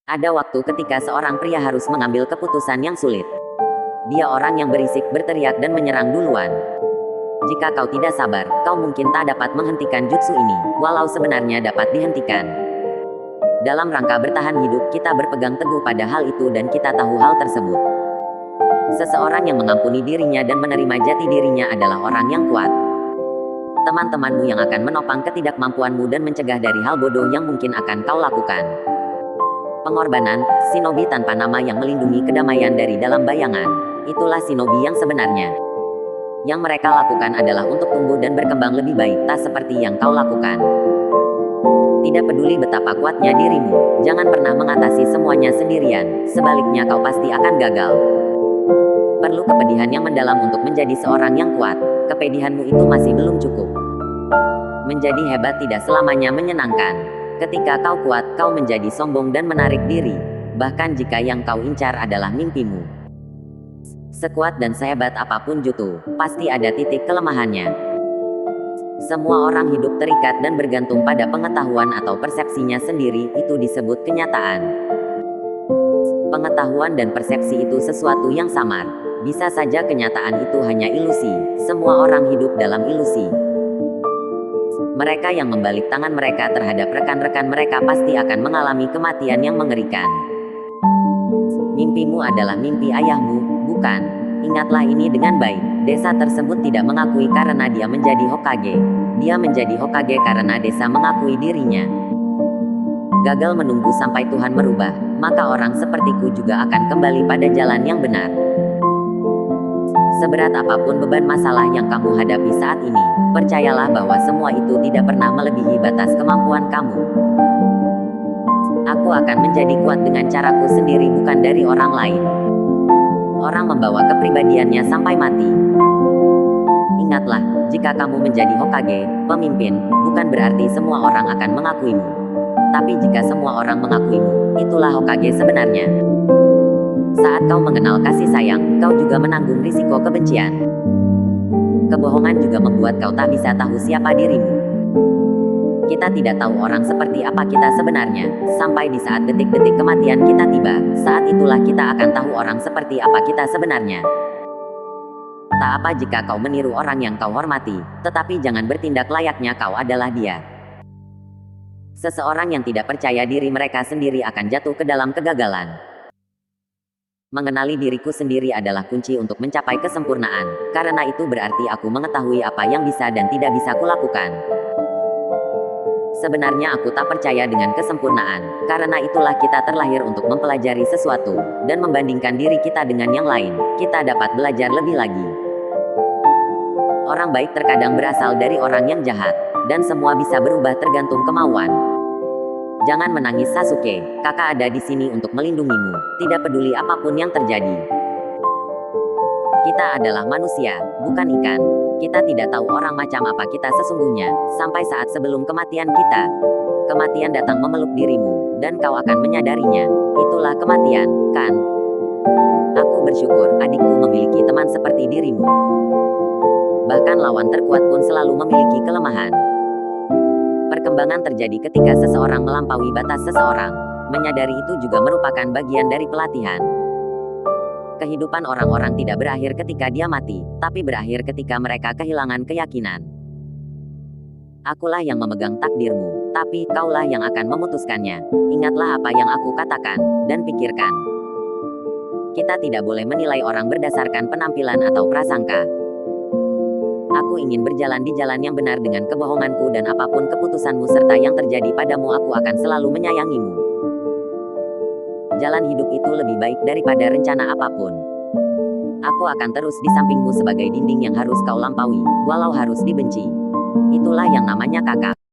Ada waktu ketika seorang pria harus mengambil keputusan yang sulit. Dia orang yang berisik, berteriak dan menyerang duluan. Jika kau tidak sabar, kau mungkin tak dapat menghentikan jutsu ini, walau sebenarnya dapat dihentikan. Dalam rangka bertahan hidup, kita berpegang teguh pada hal itu dan kita tahu hal tersebut. Seseorang yang mengampuni dirinya dan menerima jati dirinya adalah orang yang kuat. Teman-temanmu yang akan menopang ketidakmampuanmu dan mencegah dari hal bodoh yang mungkin akan kau lakukan. Pengorbanan, shinobi tanpa nama yang melindungi kedamaian dari dalam bayangan. Itulah shinobi yang sebenarnya. Yang mereka lakukan adalah untuk tumbuh dan berkembang lebih baik, tak seperti yang kau lakukan. Tidak peduli betapa kuatnya dirimu, jangan pernah mengatasi semuanya sendirian, sebaliknya kau pasti akan gagal. Perlu kepedihan yang mendalam untuk menjadi seorang yang kuat. Kepedihanmu itu masih belum cukup. Menjadi hebat tidak selamanya menyenangkan. Ketika kau kuat, kau menjadi sombong dan menarik diri. Bahkan jika yang kau incar adalah mimpimu. Sekuat dan sehebat apapun jutsu, pasti ada titik kelemahannya. Semua orang hidup terikat dan bergantung pada pengetahuan atau persepsinya sendiri, itu disebut kenyataan. Pengetahuan dan persepsi itu sesuatu yang samar. Bisa saja kenyataan itu hanya ilusi. Semua orang hidup dalam ilusi. Mereka yang membalik tangan mereka terhadap rekan-rekan mereka pasti akan mengalami kematian yang mengerikan. Mimpimu adalah mimpi ayahmu, bukan? Ingatlah ini dengan baik. Desa tersebut tidak mengakui karena dia menjadi Hokage. Dia menjadi Hokage karena desa mengakui dirinya. Gagal menunggu sampai Tuhan merubah, maka orang sepertiku juga akan kembali pada jalan yang benar. Seberat apapun beban masalah yang kamu hadapi saat ini, percayalah bahwa semua itu tidak pernah melebihi batas kemampuan kamu. Aku akan menjadi kuat dengan caraku sendiri, bukan dari orang lain. Orang membawa kepribadiannya sampai mati. Ingatlah, jika kamu menjadi Hokage, pemimpin, bukan berarti semua orang akan mengakuimu. Tapi jika semua orang mengakuimu, itulah Hokage sebenarnya. Saat kau mengenal kasih sayang, kau juga menanggung risiko kebencian. Kebohongan juga membuat kau tak bisa tahu siapa dirimu. Kita tidak tahu orang seperti apa kita sebenarnya, sampai di saat detik-detik kematian kita tiba. Saat itulah kita akan tahu orang seperti apa kita sebenarnya. Tak apa jika kau meniru orang yang kau hormati, tetapi jangan bertindak layaknya kau adalah dia. Seseorang yang tidak percaya diri mereka sendiri akan jatuh ke dalam kegagalan. Mengenali diriku sendiri adalah kunci untuk mencapai kesempurnaan, karena itu berarti aku mengetahui apa yang bisa dan tidak bisa kulakukan. Sebenarnya aku tak percaya dengan kesempurnaan, karena itulah kita terlahir untuk mempelajari sesuatu, dan membandingkan diri kita dengan yang lain, kita dapat belajar lebih lagi. Orang baik terkadang berasal dari orang yang jahat, dan semua bisa berubah tergantung kemauan. Jangan menangis Sasuke, kakak ada di sini untuk melindungimu, tidak peduli apapun yang terjadi. Kita adalah manusia, bukan ikan. Kita tidak tahu orang macam apa kita sesungguhnya, sampai saat sebelum kematian kita. Kematian datang memeluk dirimu, dan kau akan menyadarinya. Itulah kematian, kan? Aku bersyukur adikku memiliki teman seperti dirimu. Bahkan lawan terkuat pun selalu memiliki kelemahan. Perkembangan terjadi ketika seseorang melampaui batas seseorang. Menyadari itu juga merupakan bagian dari pelatihan. Kehidupan orang-orang tidak berakhir ketika dia mati, tapi berakhir ketika mereka kehilangan keyakinan. Akulah yang memegang takdirmu, tapi kaulah yang akan memutuskannya. Ingatlah apa yang aku katakan, dan pikirkan. Kita tidak boleh menilai orang berdasarkan penampilan atau prasangka. Aku ingin berjalan di jalan yang benar dengan kebohonganku dan apapun keputusanmu serta yang terjadi padamu, aku akan selalu menyayangimu. Jalan hidup itu lebih baik daripada rencana apapun. Aku akan terus di sampingmu sebagai dinding yang harus kau lampaui, walau harus dibenci. Itulah yang namanya kakak.